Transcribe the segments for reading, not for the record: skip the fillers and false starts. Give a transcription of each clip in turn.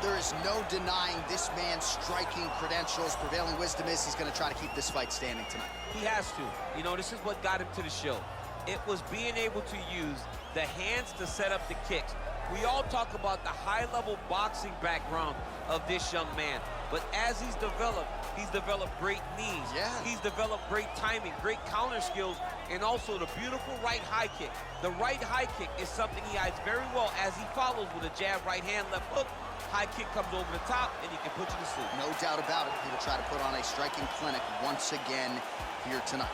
there is no denying this man's striking credentials. Prevailing wisdom is he's going to try to keep this fight standing tonight. He has to. You know, this is what got him to the show. It was being able to use the hands to set up the kicks. We all talk about the high-level boxing background of this young man, but as he's developed great knees. Yeah. He's developed great timing, great counter skills, and also the beautiful right high kick. The right high kick is something he hides very well as he follows with a jab, right hand, left hook. High kick comes over the top, and he can put you to sleep. No doubt about it. He will try to put on a striking clinic once again here tonight.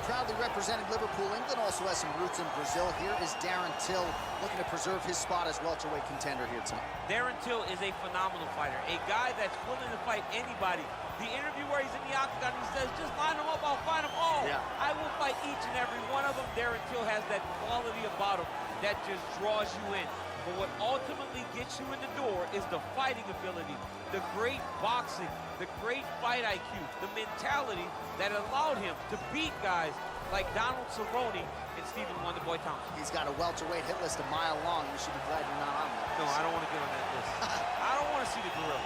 Proudly representing Liverpool, England, also has some roots in Brazil. Here is Darren Till, looking to preserve his spot as welterweight contender here tonight. Darren Till is a phenomenal fighter, a guy that's willing to fight anybody. The interview where he's in the octagon, he says, just line them up, I'll fight them all. Yeah. I will fight each and every one of them. Darren Till has that quality about him that just draws you in. But what ultimately gets you in the door is the fighting ability, the great boxing, the great fight IQ, the mentality that allowed him to beat guys like Donald Cerrone and Stephen Wonderboy Thompson. He's got a welterweight hit list a mile long. You should be glad you're not on that. No, I don't want to get on that list. I don't want to see the gorilla.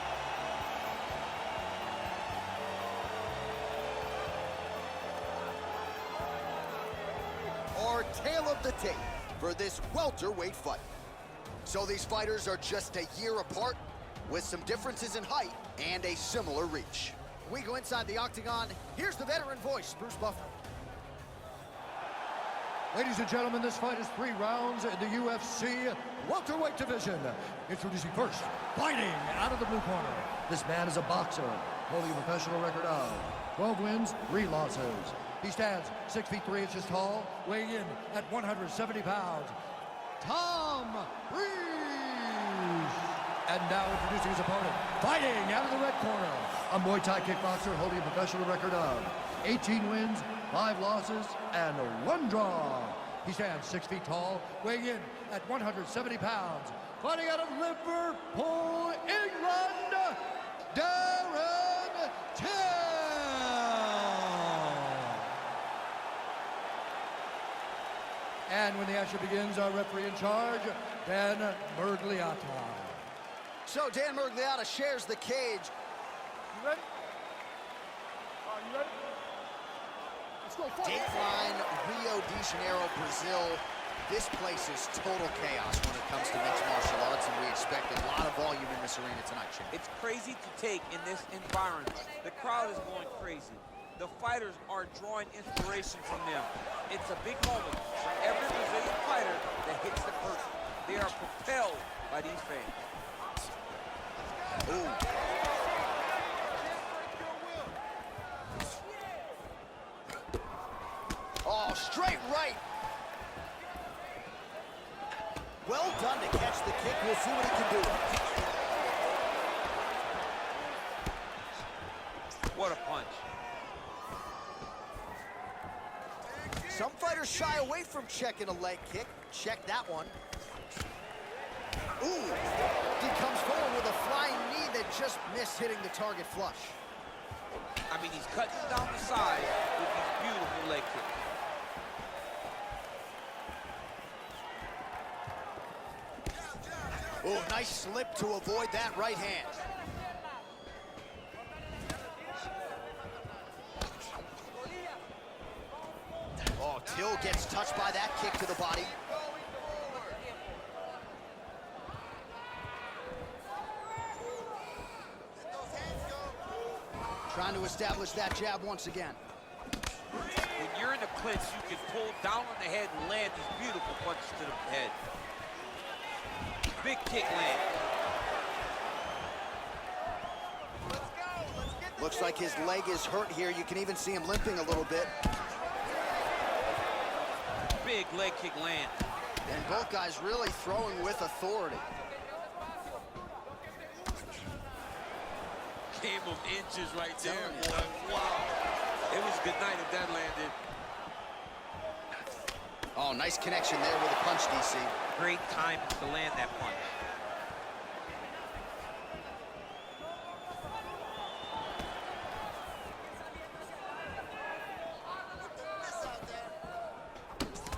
Our tale of the tape for this welterweight fight. So these fighters are just a year apart, with some differences in height and a similar reach. We go inside the octagon. Here's the veteran voice, Bruce Buffer. Ladies and gentlemen, this fight is 3 rounds in the UFC welterweight division. Introducing first, fighting out of the blue corner. This man is a boxer, holding a professional record of 12 wins, 3 losses. He stands 6 feet 3 inches tall, weighing in at 170 pounds. Tom Breeze! And now introducing his opponent, fighting out of the red corner. A Muay Thai kickboxer holding a professional record of 18 wins, 5 losses, and 1 draw. He stands 6 feet tall, weighing in at 170 pounds. Fighting out of Liverpool, England, Darren Till! And when the action begins, our referee in charge, Dan Miragliotta. So Dan Miragliotta shares the cage. You ready? You ready? Let's go. Dateline, Rio de Janeiro, Brazil. This place is total chaos when it comes to mixed martial arts, and we expect a lot of volume in this arena tonight, Shane. It's crazy to take in this environment. The crowd is going crazy. The fighters are drawing inspiration from them. It's a big moment for every Brazilian fighter that hits the curtain. They are propelled by these fans. Ooh. Oh, straight right. Well done to catch the kick. We'll see what he can do. What a punch. Some fighters shy away from checking a leg kick. Check that one. Ooh. He comes forward with a flying knee that just missed hitting the target flush. I mean, he's cutting down the side with these beautiful leg kicks. Oh, nice slip to avoid that right hand. Oh, Till gets touched by that kick to the body. Trying to establish that jab once again. When you're in the clinch, you can pull down on the head and land these beautiful punches to the head. Big kick land. Looks like his leg is hurt here. You can even see him limping a little bit. Big leg kick land. And both guys really throwing with authority. Game of inches right there, boy. Wow. It was good night if that landed. Oh, nice connection there with a punch, DC. Great time to land that punch.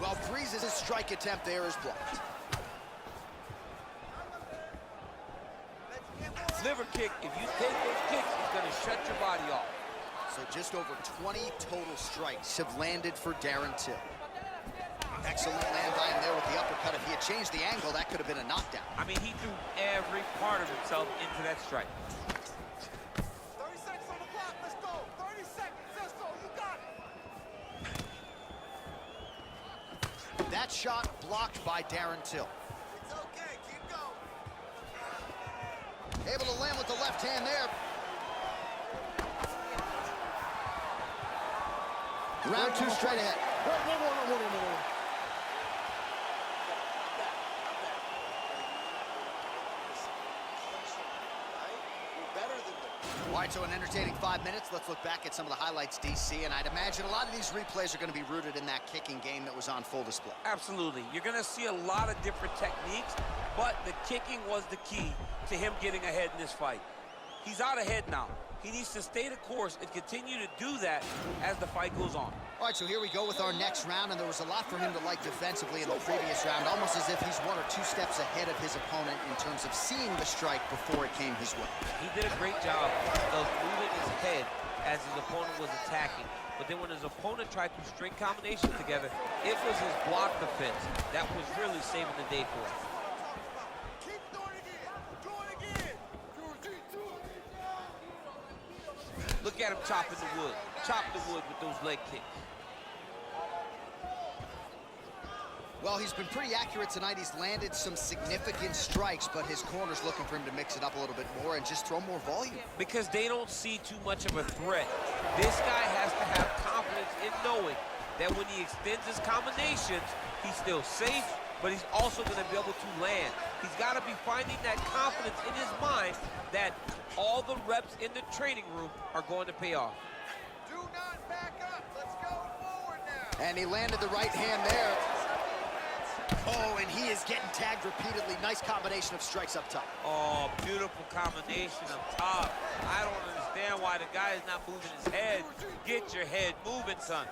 Well, Breeze's strike attempt there is blocked. Liver kick, if you take those kicks, it's going to shut your body off. So just over 20 total strikes have landed for Darren Till. Excellent land by him there with the uppercut. If he had changed the angle, that could have been a knockdown. I mean, he threw every part of himself into that strike. 30 seconds on the clock, let's go. 30 seconds, let's go, you got it. That shot blocked by Darren Till. It's okay, keep going. Able to land with the left hand there. Round two straight ahead. All right, so an entertaining 5 minutes. Let's look back at some of the highlights, DC, and I'd imagine a lot of these replays are going to be rooted in that kicking game that was on full display. Absolutely. You're going to see a lot of different techniques, but the kicking was the key to him getting ahead in this fight. He's out ahead now. He needs to stay the course and continue to do that as the fight goes on. All right, so here we go with our next round, and there was a lot for him to like defensively in the previous round, almost as if he's 1 or 2 steps ahead of his opponent in terms of seeing the strike before it came his way. He did a great job of moving his head as his opponent was attacking. But then when his opponent tried to string combinations together, it was his block defense that was really saving the day for him. Keep doing it again, do it again. Look at him chopping the wood. Chop the wood with those leg kicks. Well, he's been pretty accurate tonight. He's landed some significant strikes, but his corner's looking for him to mix it up a little bit more and just throw more volume. Because they don't see too much of a threat. This guy has to have confidence in knowing that when he extends his combinations, he's still safe, but he's also going to be able to land. He's got to be finding that confidence in his mind that all the reps in the training room are going to pay off. Do not back up, let's go forward now. And he landed the right hand there. Oh, and he is getting tagged repeatedly. Nice combination of strikes up top. Oh, beautiful combination up top. I don't understand why the guy is not moving his head. Get your head moving, son.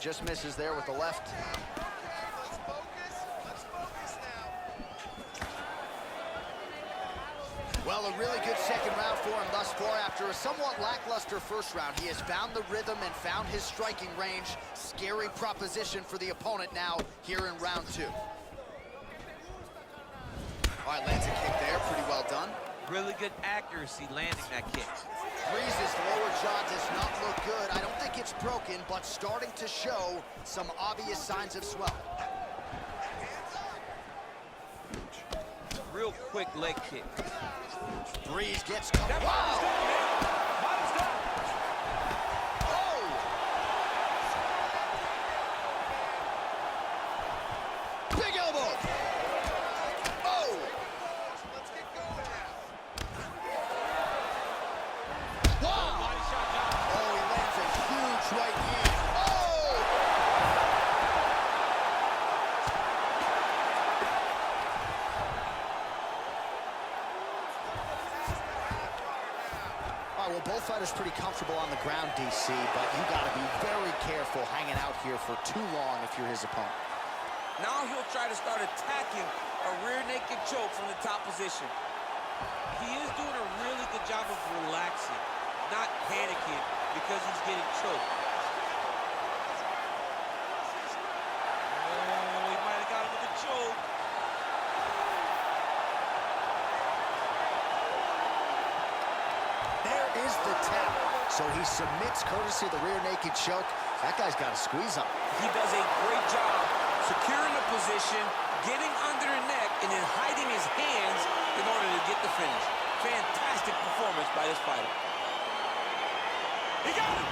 Just misses there with the left. Let's focus now. Well, a really good second round for him thus far. After a somewhat lackluster first round, he has found the rhythm and found his striking range. Scary proposition for the opponent now here in round 2. All right, lands a kick there. Pretty well done. Really good accuracy landing that kick. Breeze's lower jaw does not look good. I don't think it's broken, but starting to show some obvious signs of swelling. Real quick leg kick. Breeze gets caught. Wow! Oh! Big elbow! Oh! Let's get going now. Wow! Oh, he lands a huge right hand. Oh! All right, well, both fighters pretty comfortable on the ground, DC, but you got to be very careful hanging out here for too long if you're his opponent. Now he'll try to start attacking a rear naked choke from the top position. He is doing a really good job of relaxing, not panicking because he's getting choked. Oh, he might have got him with a choke. There is the tap. So he submits courtesy of the rear naked choke. That guy's got a squeeze on. He does a great job securing the position, getting under the neck, and then hiding his hands in order to get the finish. Fantastic performance by this fighter. He got him!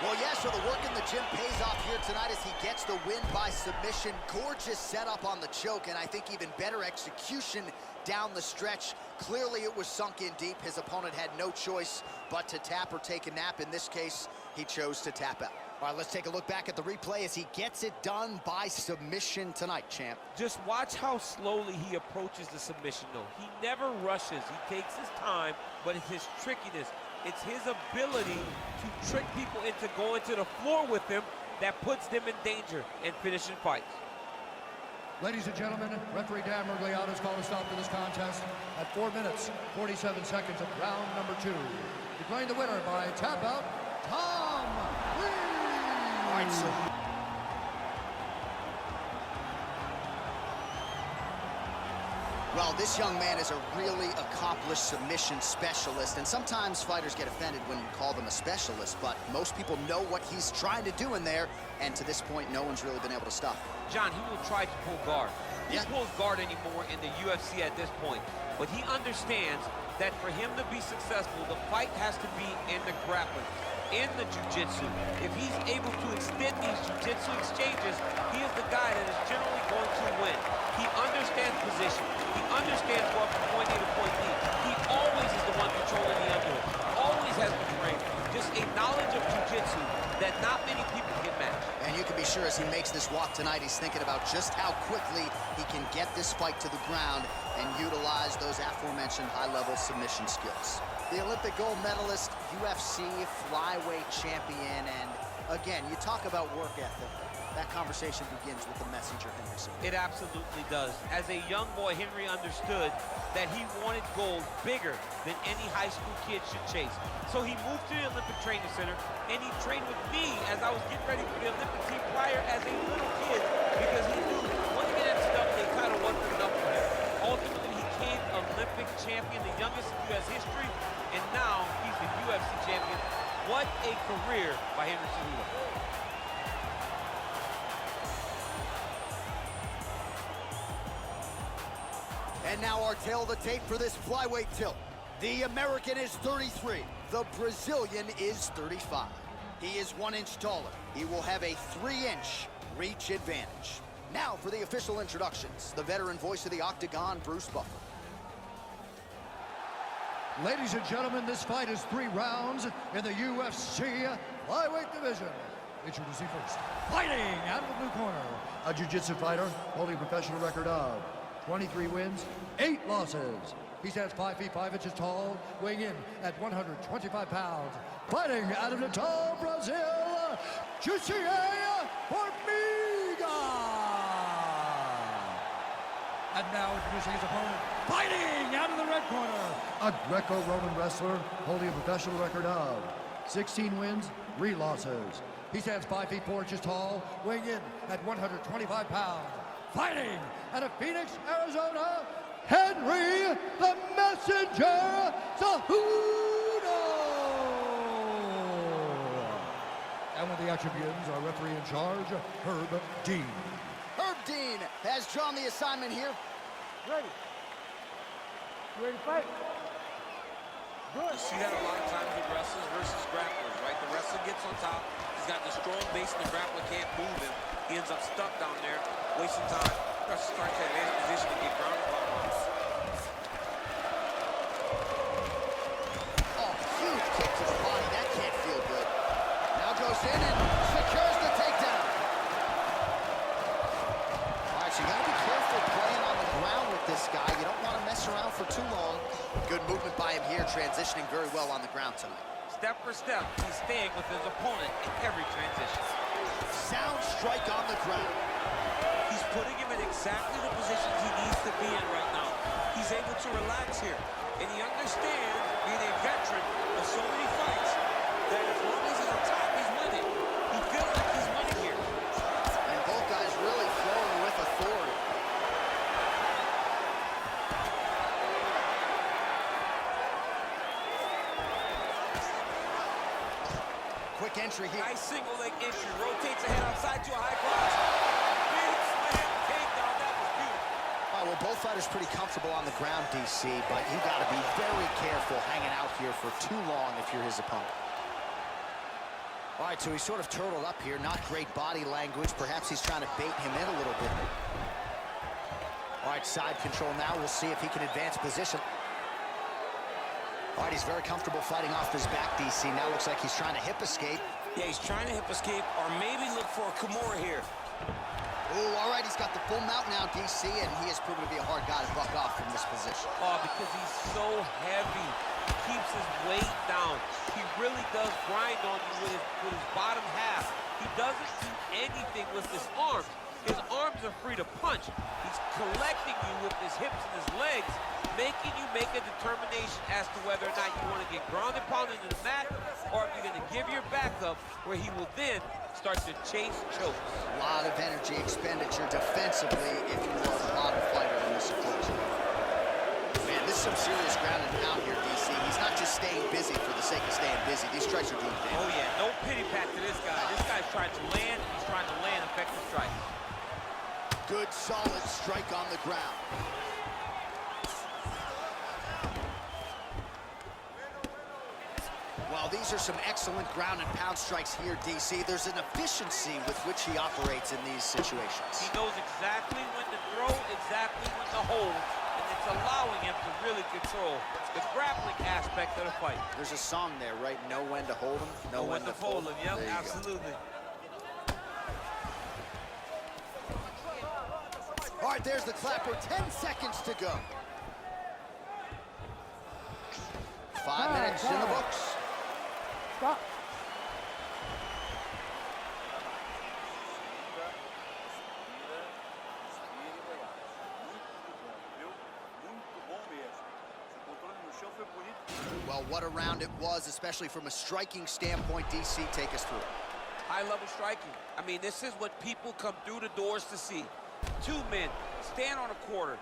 Well, yeah, so the work in the gym pays off here tonight as he gets the win by submission. Gorgeous setup on the choke, and I think even better execution down the stretch. Clearly, it was sunk in deep. His opponent had no choice but to tap or take a nap. In this case, he chose to tap out. All right, let's take a look back at the replay as he gets it done by submission tonight, champ. Just watch how slowly he approaches the submission, though. He never rushes. He takes his time, but it's his trickiness. It's his ability to trick people into going to the floor with him that puts them in danger in finishing fights. Ladies and gentlemen, referee Dan Miragliotta has called a stop to this contest at 4 minutes, 47 seconds of round number 2. Declaring the winner by tap out, Tom Lee! All right, so well, this young man is a really accomplished submission specialist, and sometimes fighters get offended when you call them a specialist, but most people know what he's trying to do in there, and to this point, no one's really been able to stop him. John, he will try to pull guard. He Yeah. pulls guard anymore in the UFC at this point, but he understands that for him to be successful, the fight has to be in the grappling, in the jiu-jitsu. If he's able to extend these jiu-jitsu exchanges, he is the guy that is generally going to win. He understands position. He understands going from point A to point B. He always is the one controlling the underhook. Always has the frame. Just a knowledge of jiu-jitsu that not many people can match. And you can be sure as he makes this walk tonight, he's thinking about just how quickly he can get this fight to the ground and utilize those aforementioned high-level submission skills. The Olympic gold medalist, UFC flyweight champion, and again, you talk about work ethic. That conversation begins with the messenger, Henry Cejudo. It absolutely does. As a young boy, Henry understood that he wanted gold bigger than any high school kid should chase. So he moved to the Olympic Training Center, and he trained with me as I was getting ready for the Olympic team prior as a little kid, because he knew winning an NCAA title wasn't enough for him. Ultimately, he became Olympic champion, the youngest in U.S. history, and now he's the UFC champion. What a career by Henry Cejudo. And now our tail of the tape for this flyweight tilt. The American is 33. The Brazilian is 35. He is 1 inch taller. He will have a 3-inch reach advantage. Now for the official introductions. The veteran voice of the Octagon, Bruce Buffer. Ladies and gentlemen, this fight is 3 rounds in the UFC flyweight division. Introducing first, fighting out of the blue corner, a jiu-jitsu fighter holding a professional record of 23 wins, 8 losses. He stands 5 feet 5 inches tall, weighing in at 125 pounds. Fighting out of Natal, Brazil, Jussier Formiga. And now introducing his opponent, fighting out of the red corner, a Greco-Roman wrestler holding a professional record of 16 wins, 3 losses. He stands 5 feet 4 inches tall, weighing in at 125 pounds. Fighting out of Phoenix, Arizona, Henry the Messenger Cejudo. And with the attributions, our referee in charge, Herb Dean. Herb Dean has drawn the assignment here. Ready. You ready to fight? Good. You see that a lot of times with wrestlers versus grapplers, right? The wrestler gets on top. He's got the strong base, and the grappler can't move him. He ends up stuck down there, wasting time. The wrestler starts to advance position and get grounded by him. Oh, huge kick to the body. That can't feel good. Now goes in and secures the takedown. All right, so you got to be careful playing on the ground with this guy. You don't want to mess around for too long. Good movement by him here, transitioning very well on the ground tonight. Step for step, he's staying with his opponent in every transition. Sound strike on the ground. He's putting him in exactly the positions he needs to be in right now. He's able to relax here. And he understands, being a veteran of so many fights, that as long as he's on top, he's winning. He feels like he's winning here. And both guys really flowing with authority. Quick entry here. Nice single leg entry. Rotates ahead outside to a high cross. Big slam takedown. That was beautiful. All right, well, both fighters pretty comfortable on the ground, DC, but you got to be very careful hanging out here for too long if you're his opponent. All right, so he's sort of turtled up here. Not great body language. Perhaps he's trying to bait him in a little bit. All right, side control now. We'll see if he can advance position. All right, he's very comfortable fighting off his back, DC. Now looks like he's trying to hip escape. Yeah, he's trying to hip escape or maybe look for a Kimura here. Ooh, all right, he's got the full mount now, DC, and he has proven to be a hard guy to buck off from this position. Oh, because he's so heavy. He keeps his weight down. He really does grind on you with his bottom half. He doesn't do anything with his arms. His arms are free to punch. He's collecting you with his hips and his legs, making you make a determination as to whether or not you want to get ground and pounded into the mat, or if you're going to give your back up, where he will then start to chase chokes. A lot of energy expenditure defensively if you are the bottom fighter in this approach. Man, this is some serious ground and pound here, DC. He's not just staying busy for the sake of staying busy. These strikes are doing damage. Oh, yeah, no pity pat to this guy. This guy's trying to land, he's trying to land effective strikes. Good, solid strike on the ground. Well, these are some excellent ground and pound strikes here, DC. There's an efficiency with which he operates in these situations. He knows exactly when to throw, exactly when to hold, and it's allowing him to really control the grappling aspect of the fight. There's a song there, right? Know when to hold him, know when to fold him. Yep, There you go. absolutely. All right, there's the clapper. 10 seconds to go. 5 minutes in the books. Stop. Well, what a round it was, especially from a striking standpoint. DC, take us through it. High-level striking. I mean, this is what people come through the doors to see. Two men stand on a quarter,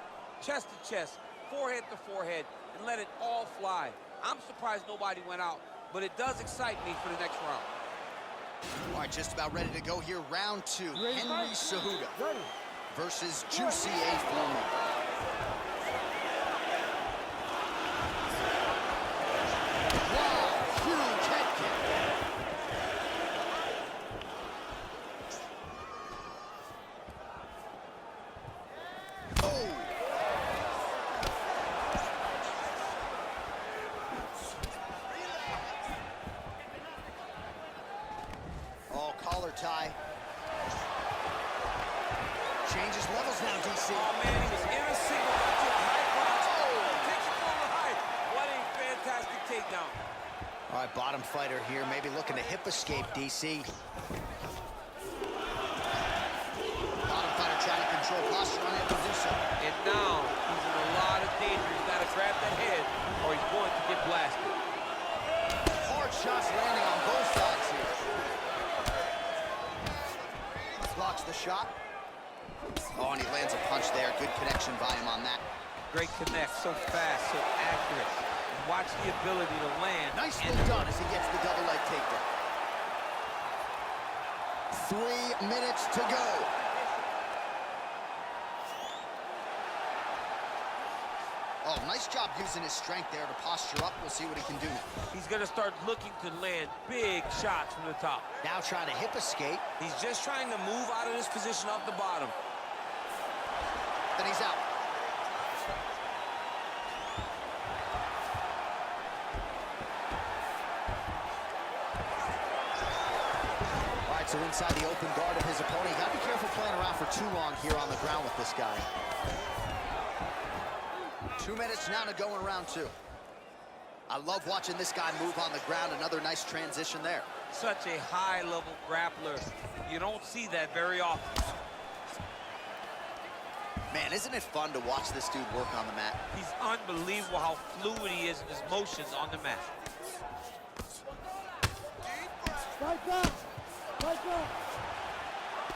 chest to chest, forehead to forehead, and let it all fly. I'm surprised nobody went out, but it does excite me for the next round. All right, just about ready to go here. Round two. Henry Cejudo versus Juicy A. Foreman. Wow, huge head kick. Oh. Oh, collar tie. Changes levels now, DC. Oh, man, he was in a single, got to a high punch. Oh, takes it from the height. What a fantastic takedown. All right, bottom fighter here, maybe looking to hip escape, DC. Bottom fighter trying to control posture, unable to do so. And now he's in a lot of danger. He's got to grab that head or he's going to get blasted. Hard shots landing on both sides here. Blocks the shot. Oh, and he lands a punch there. Good connection by him on that. Great connect, so fast, so accurate. And watch the ability to land. Nicely done as he gets the double leg takedown. 3 minutes to go. Oh, nice job using his strength there to posture up. We'll see what he can do now. He's going to start looking to land big shots from the top. Now trying to hip escape. He's just trying to move out of this position off the bottom. Then he's out. All right, so inside the open guard of his opponent. You got to be careful playing around for too long here on the ground with this guy. 2 minutes now to go in round two. I love watching this guy move on the ground. Another nice transition there. Such a high-level grappler. You don't see that very often. Man, isn't it fun to watch this dude work on the mat? He's unbelievable how fluid he is in his motions on the mat. Strike up. Strike up.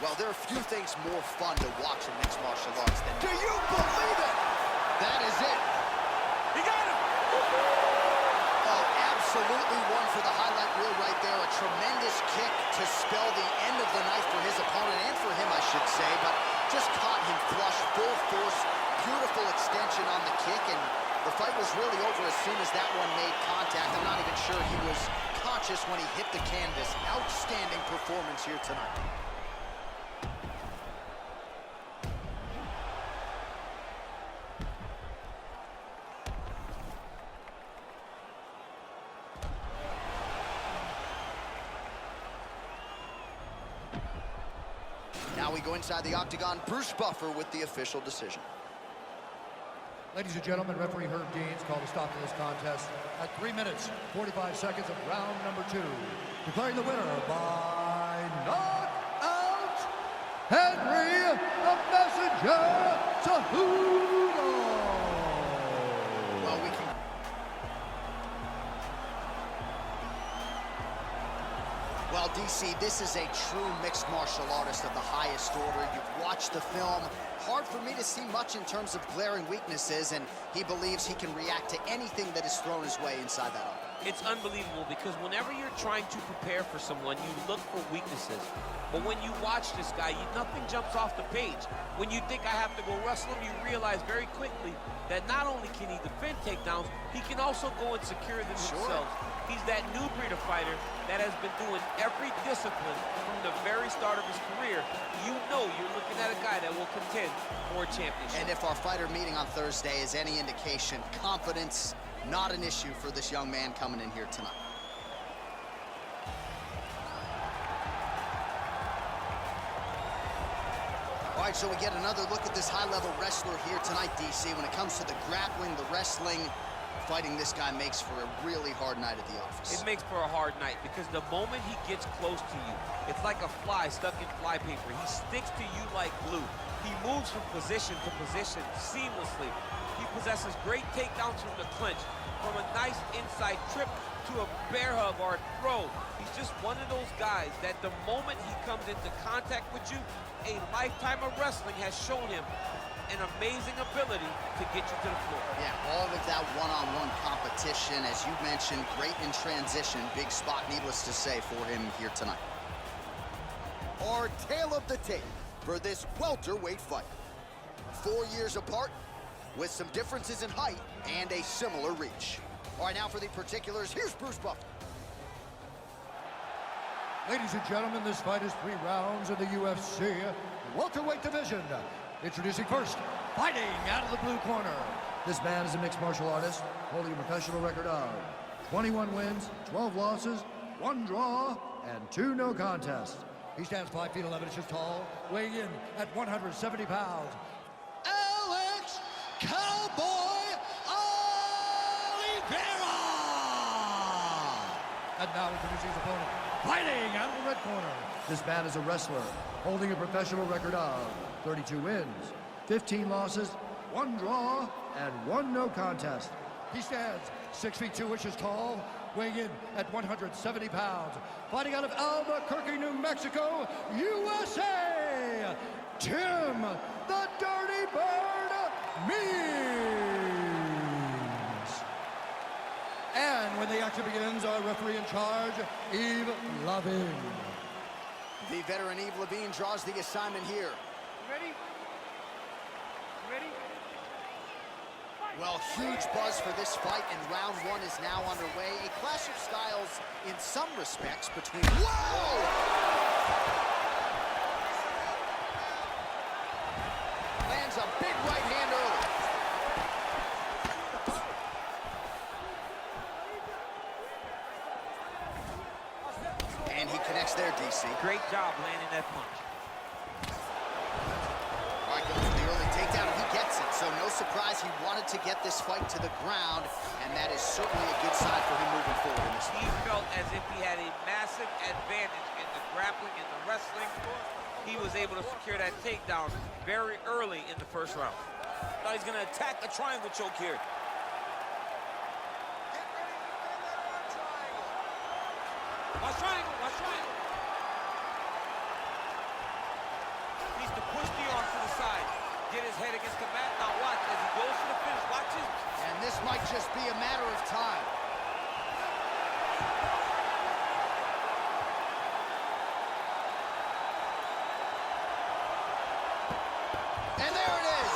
Well, there are few things more fun to watch in mixed martial arts than... Do you believe it? That is it. He got him! Oh, absolutely one for the highlight reel right there. A tremendous kick to spell the end of the night for his opponent, and for him, I should say, but just caught him flush, full force, beautiful extension on the kick, and the fight was really over as soon as that one made contact. I'm not even sure he was conscious when he hit the canvas. Outstanding performance here tonight. Now we go inside the octagon. Bruce Buffer with the official decision. Ladies and gentlemen, referee Herb Deans called a stop to this contest at 3 minutes, 45 seconds of round number 2. Declaring the winner by knockout, Henry the Messenger Cejudo. Well, we can... Well, DC, this is a true mixed martial artist of the highest order. You've watched the film. Hard for me to see much in terms of glaring weaknesses, and he believes he can react to anything that is thrown his way inside that arm. It's unbelievable because whenever you're trying to prepare for someone, you look for weaknesses. But when you watch this guy, nothing jumps off the page. When you think I have to go wrestle him, you realize very quickly that not only can he defend takedowns, he can also go and secure them himself. He's that new breed of fighter that has been doing every discipline from the very start of his career. You know you're looking at a guy that will contend for a championship. And if our fighter meeting on Thursday is any indication, confidence, not an issue for this young man coming in here tonight. All right, so we get another look at this high-level wrestler here tonight, DC. When it comes to the grappling, the wrestling, fighting this guy makes for a really hard night at the office. It makes for a hard night because the moment he gets close to you, it's like a fly stuck in flypaper. He sticks to you like glue. He moves from position to position seamlessly. He possesses great takedowns from the clinch, from a nice inside trip to a bear hug or a throw. He's just one of those guys that the moment he comes into contact with you, a lifetime of wrestling has shown him an amazing ability to get you to the floor. Yeah, all of that one-on-one competition, as you mentioned, great in transition. Big spot, needless to say, for him here tonight. Our tale of the tape for this welterweight fight. 4 years apart, with some differences in height and a similar reach. All right, now for the particulars, here's Bruce Buffer. Ladies and gentlemen, this fight is 3 rounds in the UFC welterweight division. Introducing first, fighting out of the blue corner. This man is a mixed martial artist, holding a professional record of 21 wins, 12 losses, 1 draw, and 2 no contests. He stands 5 feet 11 inches tall, weighing in at 170 pounds. Alex Cowboy Oliveira! And now introducing his opponent, fighting out of the red corner. This man is a wrestler, holding a professional record of 32 wins, 15 losses, 1 draw, and 1 no contest. He stands 6 feet 2 inches tall, weighing in at 170 pounds. Fighting out of Albuquerque, New Mexico, USA, Tim the Dirty Bird Means. And when the action begins, our referee in charge, Yves Lavigne. The veteran Yves Lavigne draws the assignment here. Ready? Ready? Well, huge buzz for this fight, and round 1 is now underway. A clash of styles in some respects between... Whoa! Lands a big right hand early. And he connects there, DC. Great job landing that punch. All right, goes for the early takedown, and he gets it. So no surprise, he wanted to get this fight to the ground, and that is certainly a good sign for him moving forward in this He fight. felt as if he had a massive advantage in the grappling and the wrestling. He was able to secure that takedown very early in the first round. Now he's gonna attack a triangle choke here. Get ready to defend that one triangle. Watch triangle, watch triangle. Needs to push the arm to the side. Get his head against the mat. Now watch as he goes to the finish. Watch him. And this might just be a matter of time. And there it is.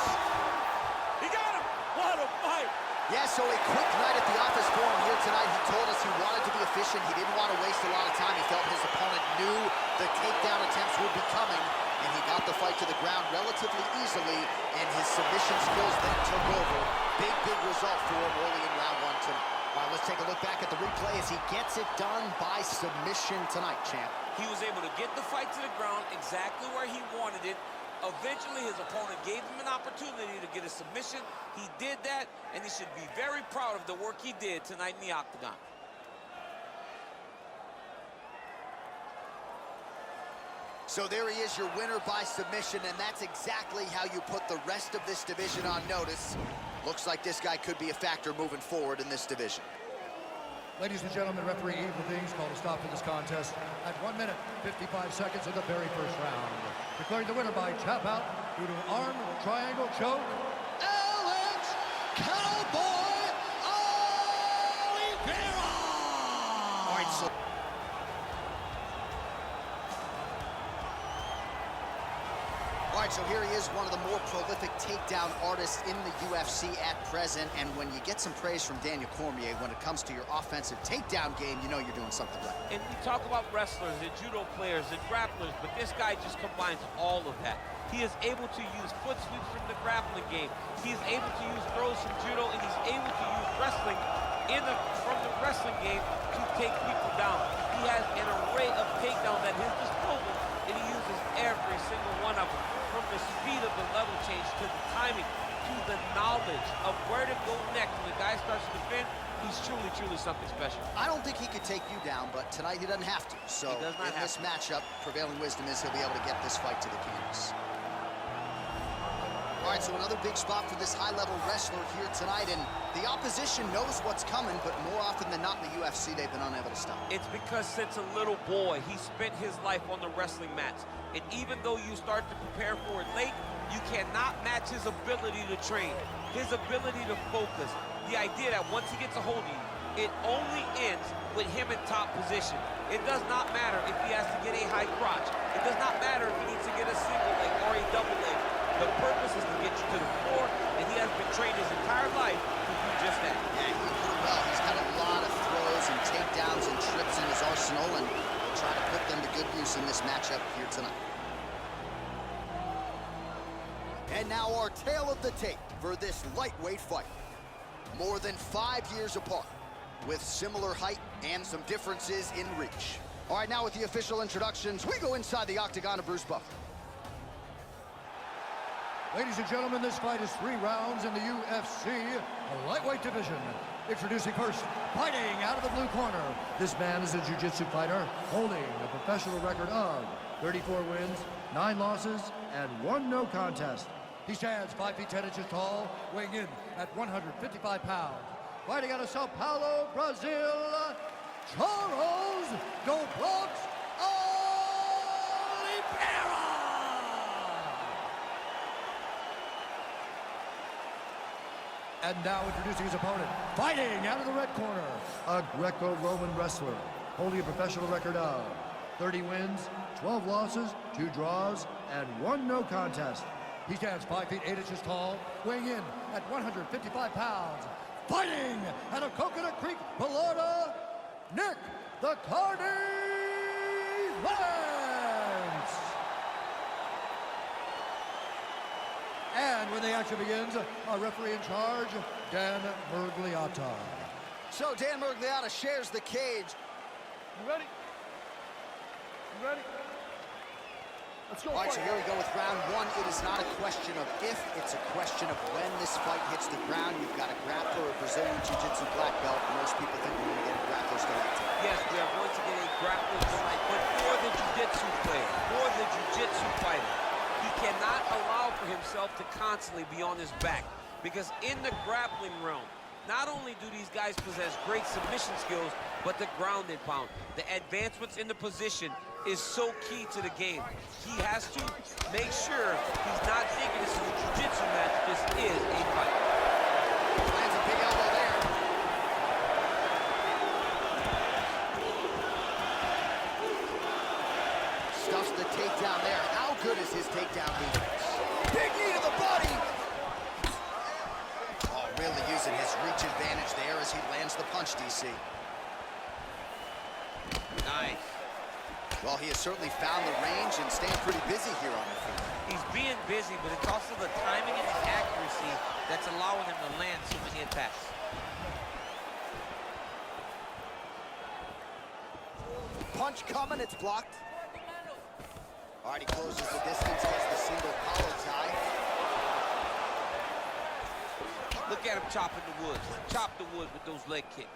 He got him. What a fight. Yeah, so a quick night at the office for him here tonight. He told us he wanted to be efficient. He didn't want to waste a lot of time. He felt his opponent knew the takedown attempts would be coming, and he got the fight to the ground relatively easily, and his submission skills then took over. Big result for him early in round 1 tonight. All right, let's take a look back at the replay as he gets it done by submission tonight, champ. He was able to get the fight to the ground exactly where he wanted it. Eventually, his opponent gave him an opportunity to get a submission. He did that, and he should be very proud of the work he did tonight in the octagon. So there he is, your winner by submission, and that's exactly how you put the rest of this division on notice. Looks like this guy could be a factor moving forward in this division. Ladies and gentlemen, referee Evil Things called a stop to this contest at 1 minute, 55 seconds of the very first round. Declaring the winner by tap out due to an arm triangle choke, Alex Cowboy Oliveira! All right, so... All right, so here he is, one of the more prolific takedown artists in the UFC at present. And when you get some praise from Daniel Cormier when it comes to your offensive takedown game, you know you're doing something right. And we talk about wrestlers and judo players and grapplers, but this guy just combines all of that. He is able to use foot sweeps from the grappling game. He is able to use throws from judo, and he's able to use wrestling from the wrestling game to take people down. He has an array of takedowns at his disposal, and he uses every single one of them. From the speed of the level change to the timing to the knowledge of where to go next when the guy starts to defend, he's truly, truly something special. I don't think he could take you down, but tonight he doesn't have to. So He does not in have this to. matchup, prevailing wisdom is he'll be able to get this fight to the canvas. All right, so another big spot for this high-level wrestler here tonight, and the opposition knows what's coming, but more often than not in the UFC, they've been unable to stop. It's because since a little boy, he spent his life on the wrestling mats. And even though you start to prepare for it late, you cannot match his ability to train, his ability to focus. The idea that once he gets a hold of you, it only ends with him in top position. It does not matter if he has to get a high crotch. It does not matter if he needs to get a single leg or a double leg. The purpose is to get you to the floor, and he has been trained his entire life to do just that. Yeah, he put it well. He's got a lot of throws and takedowns and trips in his arsenal, and he'll try to put them to good use in this matchup here tonight. And now our tale of the tape for this lightweight fight. More than 5 years apart, with similar height and some differences in reach. All right, now with the official introductions, we go inside the octagon of Bruce Buffer. Ladies and gentlemen, this fight is 3 rounds in the UFC lightweight division. Introducing first, fighting out of the blue corner. This man is a jiu-jitsu fighter holding a professional record of 34 wins, 9 losses, and 1 no contest. He stands 5 feet 10 inches tall, weighing in at 155 pounds. Fighting out of Sao Paulo, Brazil, Charles Douglas Oliveira! And now introducing his opponent, fighting out of the red corner, a Greco-Roman wrestler, holding a professional record of 30 wins, 12 losses, 2 draws, and 1 no contest. He stands 5 feet 8 inches tall, weighing in at 155 pounds. Fighting out of Coconut Creek, Florida, Nick the Carney Lance! And when the action begins, our referee in charge, Dan Miragliotta. So Dan Miragliotta shares the cage. You ready? You ready? Let's go. All right, so here we go with round 1. It is not a question of if, it's a question of when this fight hits the ground. You've got a grappler, a Brazilian Jiu-Jitsu black belt. Most people think we're going to get a grappler tonight. Yes, we are going to get a grappler tonight, but for the jiu-jitsu player, for the jiu-jitsu fighter, he cannot allow for himself to constantly be on his back, because in the grappling realm, not only do these guys possess great submission skills, but the ground and pound. The advancements in the position is so key to the game. He has to make sure he's not thinking this is a jiu-jitsu match. This is a fight. Lands a big elbow there. Stuffs the takedown there. How good is his takedown defense? Big knee to the body. Oh, really using his reach advantage there as he lands the punch, DC. Nice. Well, he has certainly found the range and staying pretty busy here on the field. He's being busy, but it's also the timing and the accuracy that's allowing him to land so many attacks. Punch coming, it's blocked. All right, he closes the distance, gets the single collar tie. Look at him chopping the wood. Chop the wood with those leg kicks.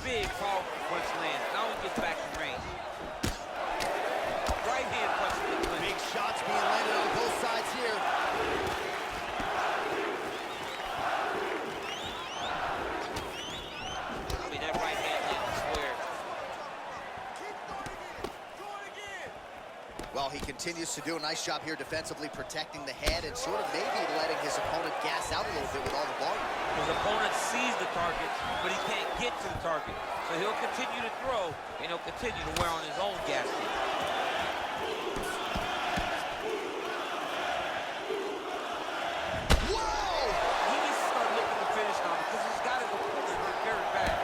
Big he continues to do a nice job here defensively, protecting the head and sort of maybe letting his opponent gas out a little bit with all the volume. His opponent sees the target, but he can't get to the target. So he'll continue to throw, and he'll continue to wear on his own gas tank. Whoa! He needs to start looking to finish now because he's got his opponent hurt very bad.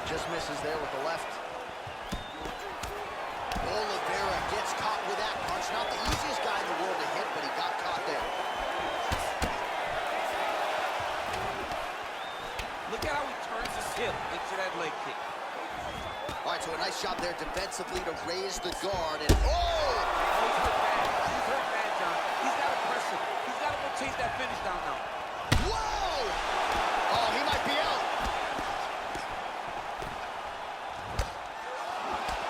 Just misses there with the left. Oliveira gets caught with that punch. Not the easiest guy in the world to hit, but he got caught there. Look at how he turns his hip into that leg kick. All right, so a nice job there defensively to raise the guard. And oh! He's hurt bad. He's hurt bad, John. He's got to press him. He's got to go chase that finish down now. Whoa! Oh, he might be out.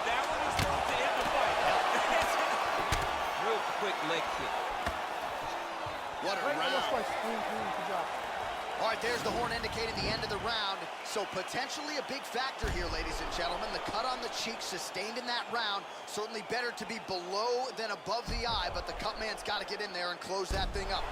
That one is supposed to end the fight. Real quick leg kick. What a Right, round. looks like good job. All right, there's the horn indicating the end of the round. So potentially a big factor here, ladies and gentlemen. The cut on the cheek sustained in that round. Certainly better to be below than above the eye, but the cut man's got to get in there and close that thing up.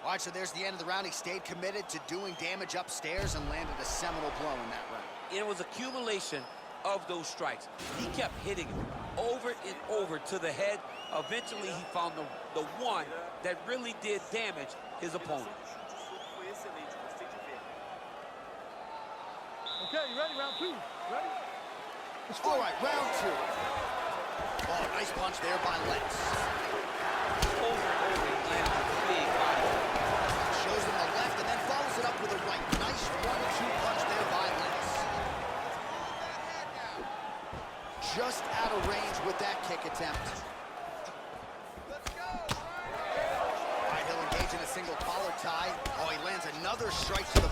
All right, so there's the end of the round. He stayed committed to doing damage upstairs and landed a seminal blow in that round. It was accumulation of those strikes. He kept hitting him over and over to the head. Eventually, he found the one that really did damage his opponent. Okay, you ready? Round two. Ready? Let's All fight. right, round two. Oh, nice punch there by Lenz. Over and over, he landed a big body. Shows him the left and then follows it up with a right. Nice 1-2 punch there by Lenz. Just out of range with that kick attempt. All right, he'll engage in a single collar tie. Oh, he lands another strike to the...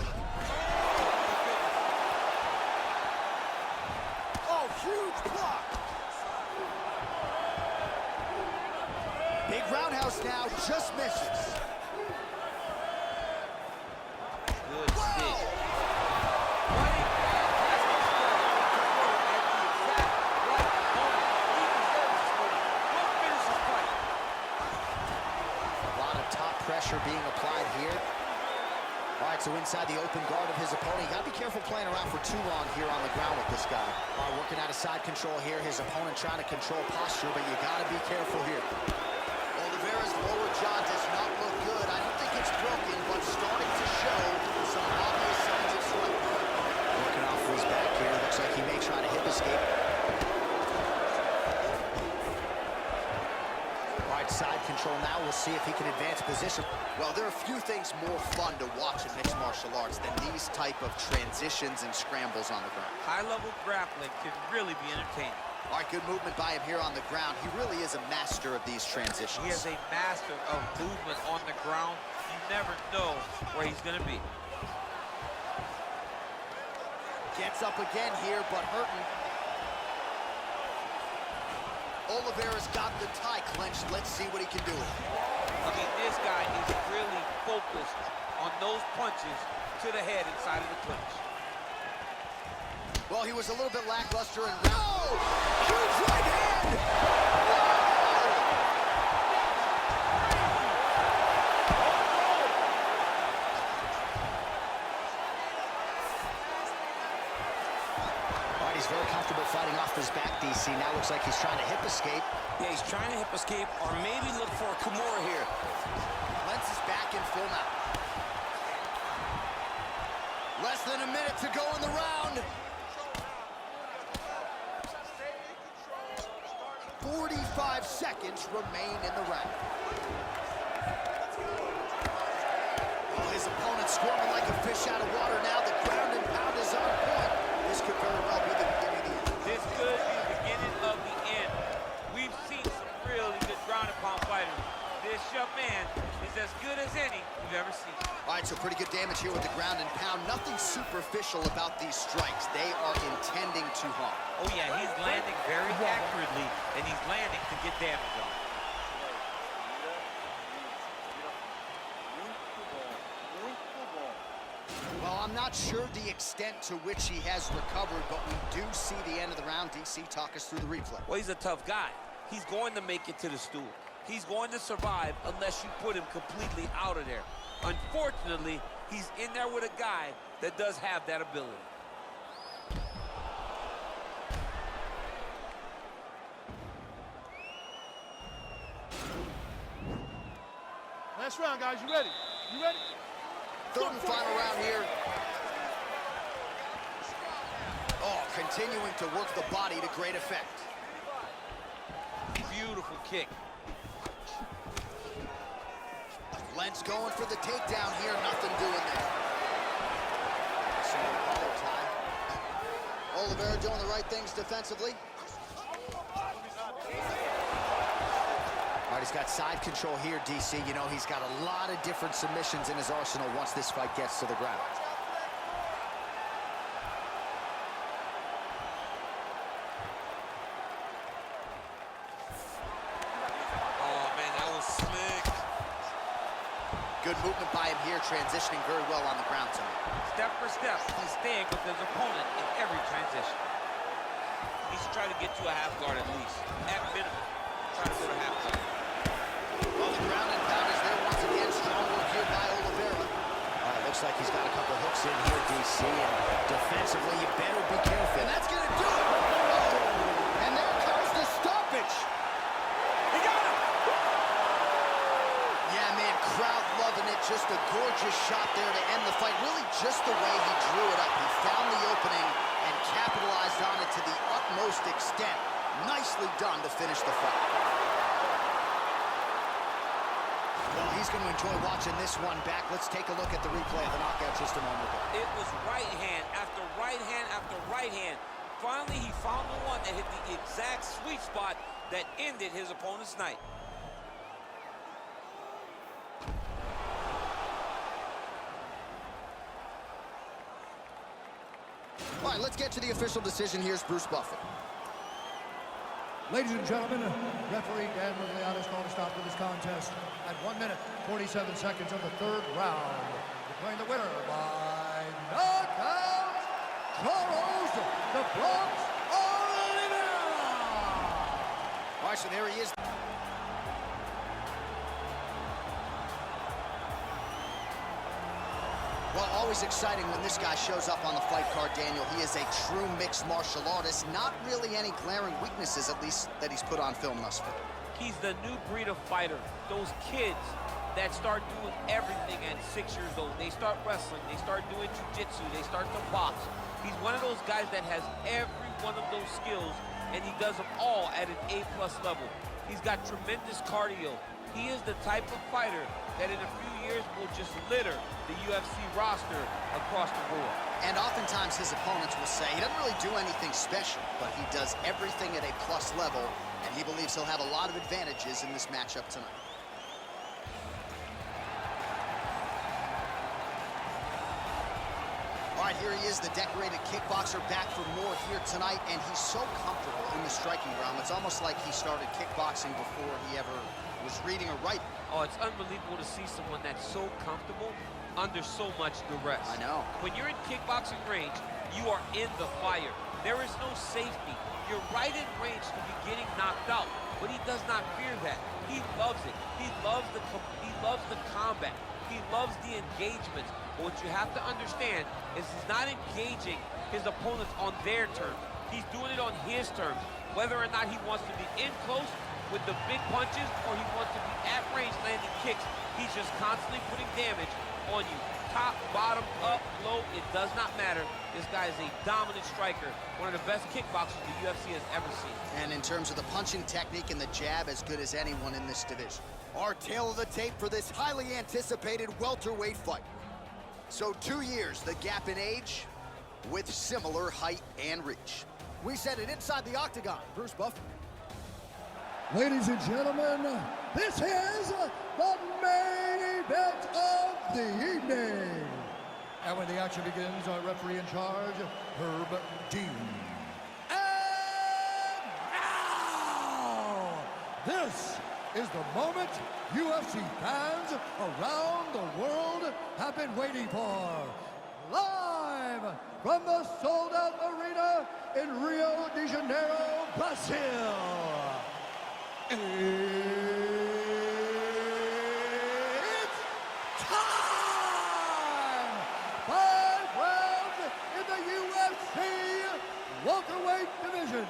Oh, huge block. Big roundhouse now, just misses. Good stick. Whoa! Running back. That's the strike. At the exact right moment. He deserves this one. Go finish his fight. A lot of top pressure being applied here. All right, so inside the open guard of his opponent. You gotta be careful playing around for too long here on the ground with this guy. All right, working out of side control here. His opponent trying to control posture, but you gotta be careful here. Oliveira's lower jaw does not look good. I don't think it's broken, but starting to show some obvious signs of swelling. Working off of his back here. Looks like he may try to hip escape. All right, side control now. We'll see if he can advance position. Well, there are a few things more fun to watch in mixed martial arts than these type of transitions and scrambles on the ground. High-level grappling can really be entertaining. All right, good movement by him here on the ground. He really is a master of these transitions. He is a master of movement on the ground. You never know where he's going to be. Gets up again here, but hurting. Oliveira's got the tie clenched. Let's see what he can do. I mean, this guy is really focused on those punches to the head inside of the clinch. Well, he was a little bit lackluster in round. Oh! Huge right hand! All right, he's very comfortable fighting off his back, DC. Now looks like he's trying to hip escape. Yeah, he's trying to hip escape or maybe look for a Kimura here. Lentz is back in full mount. Less than a minute to go in the round. 45 seconds remain in the round. Oh, his opponent squirming like a fish out of water now. The ground and pound is on point. This could very well be the beginning of the end. This could be the beginning of the end. We've seen some really good ground and pound fighters. This young man is as good as any we've ever seen. All right, so pretty good damage here with the ground and pound. Nothing superficial about these strikes. They are intending to harm. Oh yeah, he's landing very accurately, and he's landing to get damage on. not sure the extent to which he has recovered, but we do see the end of the round. DC, talk us through the replay. Well, he's a tough guy. He's going to make it to the stool. He's going to survive unless you put him completely out of there. Unfortunately, he's in there with a guy that does have that ability. Last round, guys. You ready? You ready? Third and final round here. Oh, continuing to work the body to great effect. Beautiful kick. Lentz going for the takedown here. Nothing doing there. Small collar tie. Oliveira doing the right things defensively. All right, he's got side control here, DC. You know, he's got a lot of different submissions in his arsenal once this fight gets to the ground. Oh, man, that was slick. Good movement by him here, transitioning very well on the ground tonight. Step for step, he's staying with his opponent in every transition. He should try to get to a half guard at least. At minimum, try to go to half guard. Well, the ground and pound is there once again. Strong work here by Oliveira. Looks like he's got a couple hooks in here, DC. And defensively, you better be careful. And that's going to do it. Oh, and there comes the stoppage. He got him! Yeah, man, crowd loving it. Just a gorgeous shot there to end the fight. Really just the way he drew it up. He found the opening and capitalized on it to the utmost extent. Nicely done to finish the fight. Well, he's going to enjoy watching this one back. Let's take a look at the replay of the knockout just a moment ago. It was right hand after right hand after right hand. Finally, he found the one that hit the exact sweet spot that ended his opponent's night. All right, let's get to the official decision. Here's Bruce Buffer. Ladies and gentlemen, referee Dan Miragliotta called a stop to this contest at 1 minute, 47 seconds of the third round. Declaring the winner by knockout, Charles the Bronx Oliveira. All right, so there he is. Well, always exciting when this guy shows up on the fight card, Daniel. He is a true mixed martial artist. Not really any glaring weaknesses, at least, that he's put on film thus far. He's the new breed of fighter. Those kids that start doing everything at 6 years old. They start wrestling, they start doing jiu-jitsu, they start to box. He's one of those guys that has every one of those skills, and he does them all at an A+ level. He's got tremendous cardio. He is the type of fighter that in a few years will just litter the UFC roster across the board. And oftentimes his opponents will say he doesn't really do anything special, but he does everything at a plus level, and he believes he'll have a lot of advantages in this matchup tonight. All right, here he is, the decorated kickboxer, back for more here tonight, and he's so comfortable in the striking realm. It's almost like he started kickboxing before he ever was reading or writing. Oh, it's unbelievable to see someone that's so comfortable under so much duress. I know. When you're in kickboxing range, you are in the fire. There is no safety. You're right in range to be getting knocked out, but he does not fear that. He loves it. He loves the combat. He loves the engagements. But what you have to understand is he's not engaging his opponents on their terms. He's doing it on his terms. Whether or not he wants to be in close with the big punches or he wants to be at range landing kicks, he's just constantly putting damage on you. Top, bottom, up, low, it does not matter. This guy is a dominant striker, one of the best kickboxers the UFC has ever seen. And in terms of the punching technique and the jab, as good as anyone in this division. Our tail of the tape for this highly anticipated welterweight fight. So 2 years, the gap in age, with similar height and reach. We set it inside the octagon. Bruce Buffer. Ladies and gentlemen, this is the main event of the evening. And when the action begins, our referee in charge, Herb Dean. And now, this is the moment UFC fans around the world have been waiting for. Live from the sold-out arena in Rio de Janeiro, Brazil. It's time! 5 rounds in the UFC welterweight division.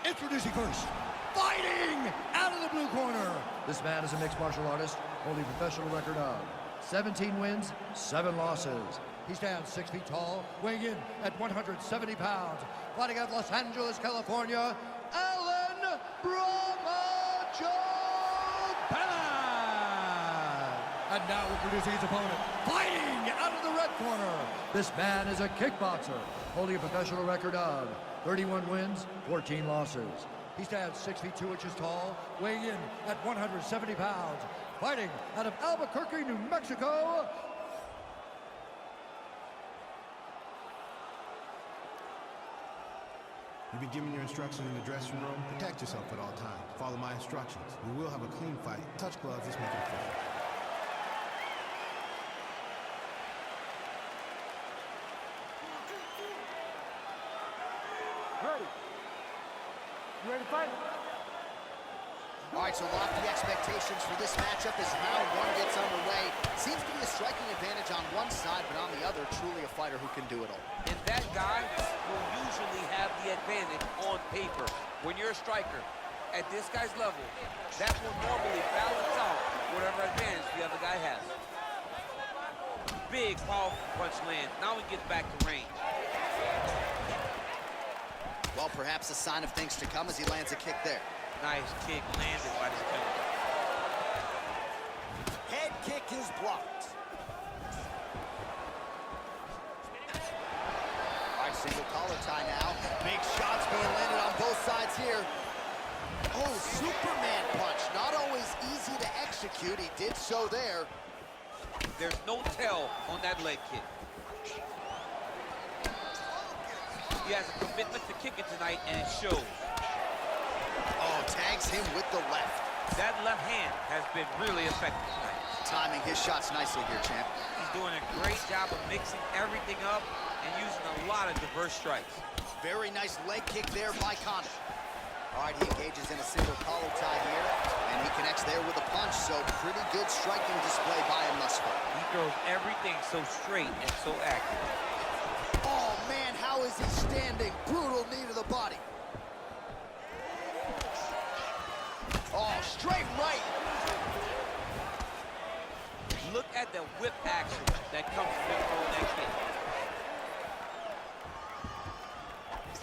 Introducing first, fighting out of the blue corner. This man is a mixed martial artist, holding a professional record of 17 wins, 7 losses. He stands 6 feet tall, weighing in at 170 pounds. Fighting out of Los Angeles, California, Alan Brahma And now introducing his opponent, fighting out of the red corner. This man is a kickboxer, holding a professional record of 31 wins, 14 losses. He stands 6 feet 2 inches tall, weighing in at 170 pounds. Fighting out of Albuquerque, New Mexico, You've been given your instructions in the dressing room. Protect yourself at all times. Follow my instructions. We will have a clean fight. Touch gloves. Let's make it fair. Ready? You ready to fight? All right, so lofty expectations for this matchup as round 1 gets underway. Seems to be a striking advantage on one side, but on the other, truly a fighter who can do it all. And that guy will usually have the advantage on paper. When you're a striker, at this guy's level, that will normally balance out whatever advantage the other guy has. Big, powerful punch lands. Now he gets back to range. Well, perhaps a sign of things to come as he lands a kick there. Nice kick landed by this gentleman. Head kick is blocked. All right, single collar tie now. Big shots being landed on both sides here. Oh, Superman punch. Not always easy to execute. He did so there. There's no tell on that leg kick. He has a commitment to kicking tonight, and it shows. Oh, tags him with the left. That left hand has been really effective tonight. Timing his shots nicely here, champ. He's doing a great job of mixing everything up and using a lot of diverse strikes. Very nice leg kick there by Condit. All right, he engages in a single collar tie here, and he connects there with a punch, so pretty good striking display by him thus far. He throws everything so straight and so accurate. Oh, man, how is he standing? Brutal knee to the body. Oh, straight right. Look at the whip action that comes from him throwing that kick.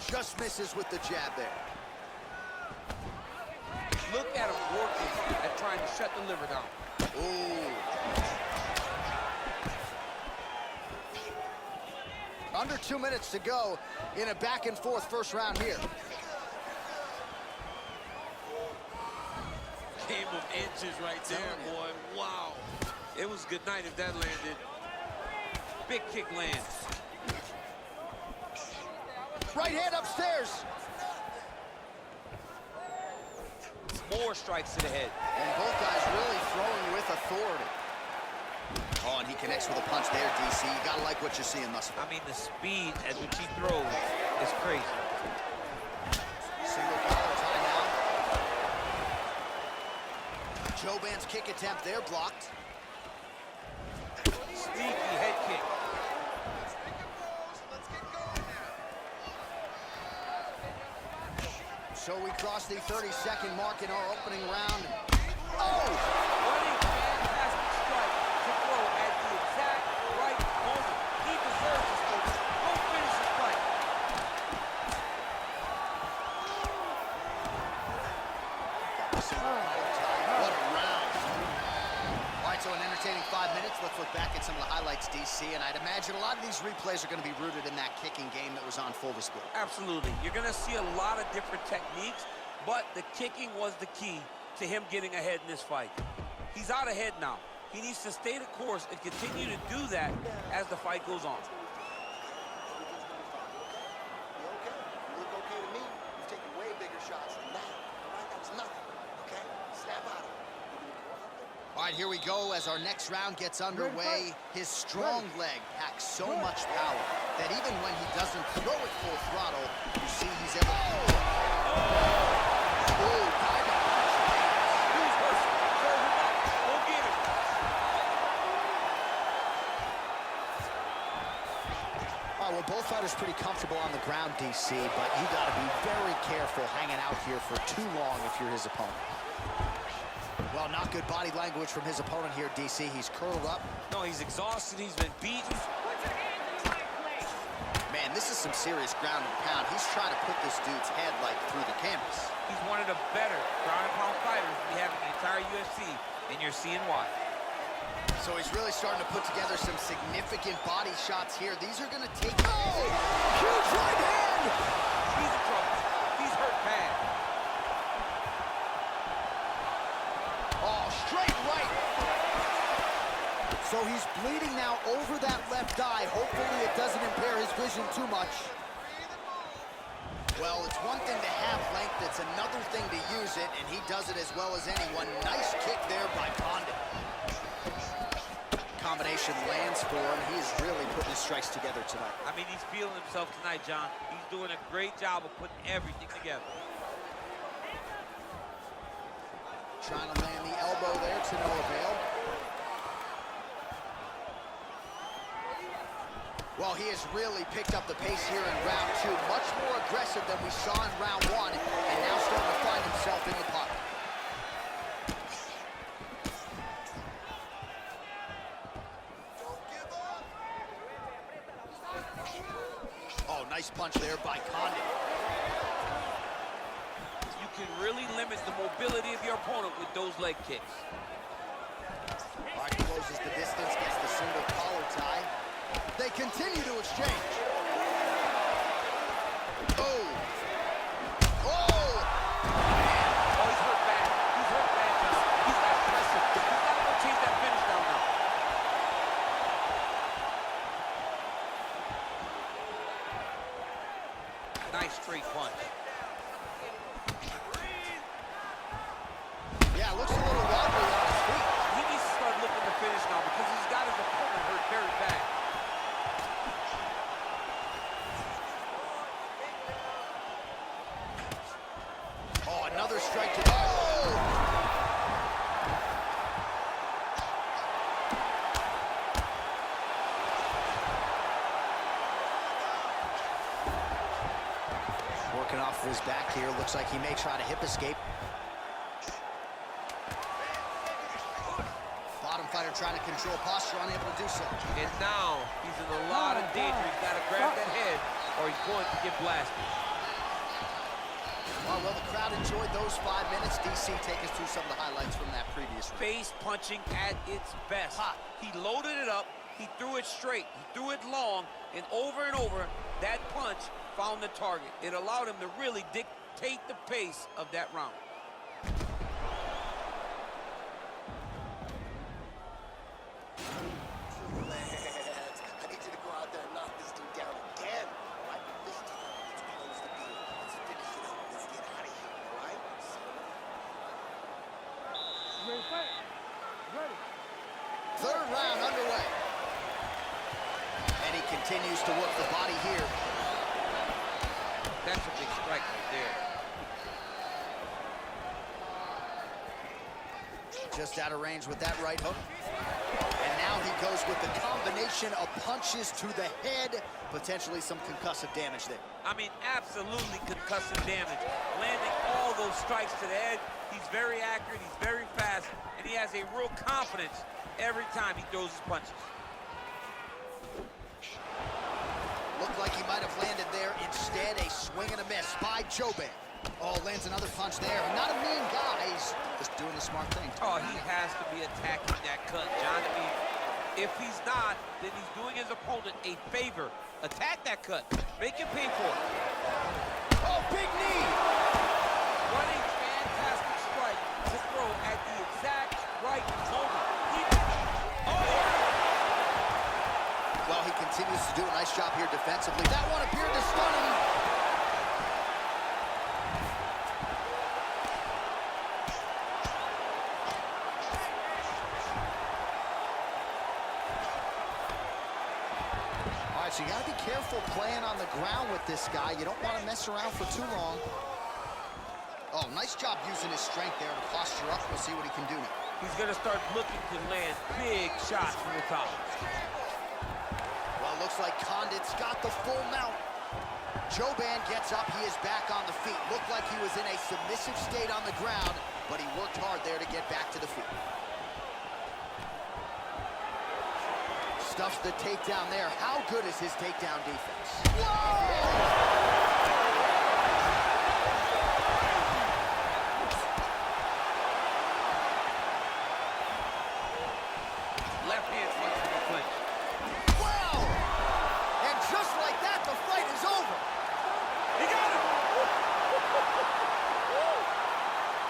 Just misses with the jab there. Look at him working at trying to shut the liver down. Ooh. Under 2 minutes to go in a back-and-forth first round here. Game of inches right there, boy. Wow. It was good night if that landed. Big kick lands. Right hand upstairs. More strikes to the head. And both guys really throwing with authority. Oh, and he connects with a punch there, DC. You gotta like what you're seeing thus far. I mean, the speed at which he throws is crazy. Single collar tie now. Joban's kick attempt there blocked. Sneaky head kick. So we cross the 30-second mark in our opening round. Oh! What a fantastic strike to throw at the exact right moment. He deserves this focus. Go finish the fight. What a round. All right, so an entertaining 5 minutes. Let's look back at some of the highlights, DC, and I'd imagine a lot of these replays are going to be rooted in that kicking game that was on full display. Absolutely. You're going to see a lot of different techniques, but the kicking was the key to him getting ahead in this fight. He's out ahead now. He needs to stay the course and continue to do that as the fight goes on. You look okay to me. You've taken way bigger shots than that. All right, that was nothing. Okay? Snap out of it. All right, right, here we go as our next round gets underway. His strong leg packs so much power that even when he doesn't throw it full throttle, you see he's able to... Oh, diving punch. Who's first? Serve him up. Go get him. All right, well, both fighters pretty comfortable on the ground, DC, but you got to be very careful hanging out here for too long if you're his opponent. Well, not good body language from his opponent here, DC. He's curled up. No, he's exhausted. He's been beaten. Man, this is some serious ground and pound. He's trying to put this dude's head, like, through the canvas. He's one of the better ground and pound fighters we have in the entire UFC, and you're seeing why. So he's really starting to put together some significant body shots here. These are going to take... Oh! Huge right hand! He's in trouble. He's hurt bad. Oh, straight right. So he's bleeding now over that left eye. Hopefully it doesn't impair his vision too much. Well, it's one thing to have length. It's another thing to use it, and he does it as well as anyone. Nice kick there by Condit. Combination lands for him. He is really putting his strikes together tonight. I mean, he's feeling himself tonight, John. He's doing a great job of putting everything together. Trying to land the elbow there to no avail. Well, he has really picked up the pace here in round two. Much more aggressive than we saw in round one, and now starting to find himself in the pocket. Oh, nice punch there by Condit. You can really limit the mobility of your opponent with those leg kicks. All right, closes the distance, gets the single collar tie. They continue to exchange. Oh! Oh! Oh, he's hurt bad. He's hurt bad, Justin. He's got aggressive. He's got to go chase that finish down now. Nice straight punch. Yeah, looks a little wobbly on his feet. He needs to start looking to finish now because he's got his opponent hurt very bad. Oh, another strike to the... Oh! Working off of his back here. Looks like he may try to hip escape. Bottom fighter trying to control posture, unable to do so. And now he's in a lot of danger. He's got to grab that head or he's going to get blasted. Well, the crowd enjoyed those 5 minutes. DC, take us through some of the highlights from that previous round. Face punching at its best. He loaded it up, he threw it straight, he threw it long, and over, that punch found the target. It allowed him to really dictate the pace of that round. I need you to go out there and knock this dude down again. All right? This time, let's close the deal. Let's finish it up. Let's get out of here, all right? Ready, fight. Ready. Third round underway. And he continues to work the body here. That's a big strike right there. Just out of range with that right hook. And now he goes with the combination of punches to the head, potentially some concussive damage there. I mean, absolutely concussive damage. Landing all those strikes to the head. He's very accurate, he's very fast, and he has a real confidence every time he throws his punches. Looked like he might have landed there. Instead, a swing and a miss by Choban. Oh, lands another punch there. Not a mean guy. He's just doing the smart thing. Oh, he has to be attacking that cut, John. I mean, if he's not, then he's doing his opponent a favor. Attack that cut. Make him pay for it. Oh, big knee. What a fantastic strike to throw at the exact right moment. Well, he continues to do a nice job here defensively. That one appeared to stun him. careful playing on the ground with this guy. You don't want to mess around for too long. Oh, nice job using his strength there to posture up. We'll see what he can do now. He's going to start looking to land big shots from the top. Well, looks like Condit's got the full mount. Jouban gets up. He is back on the feet. Looked like he was in a submissive state on the ground, but he worked hard there to get back to the feet. Stuffs the takedown there. How good is his takedown defense? Whoa! Left hand punch from the clinch. Wow! And just like that, the fight is over. He got him!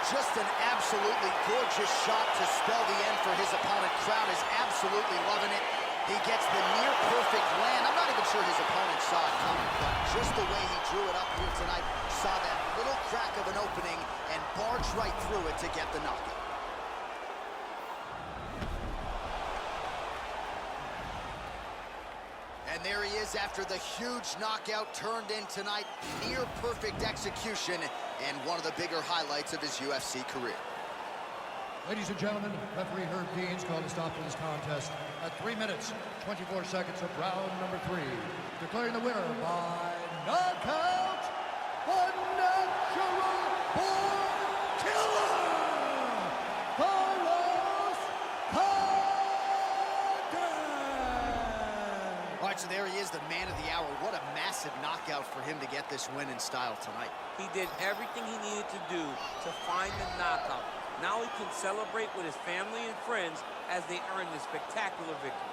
Just an absolutely gorgeous shot to spell the end for his opponent. Crowd is absolutely loving it. He gets the near-perfect land. I'm not even sure his opponent saw it coming, but just the way he drew it up here tonight, saw that little crack of an opening and barged right through it to get the knockout. And there he is after the huge knockout turned in tonight. Near perfect execution and one of the bigger highlights of his UFC career. Ladies and gentlemen, referee Herb Dean's called a stop to this contest at 3 minutes, 24 seconds of round number 3. Declaring the winner by knockout, the natural born killer, Carlos Condit! All right, so there he is, the man of the hour. What a massive knockout for him to get this win in style tonight. He did everything he needed to do to find the knockout. Now he can celebrate with his family and friends as they earn this spectacular victory.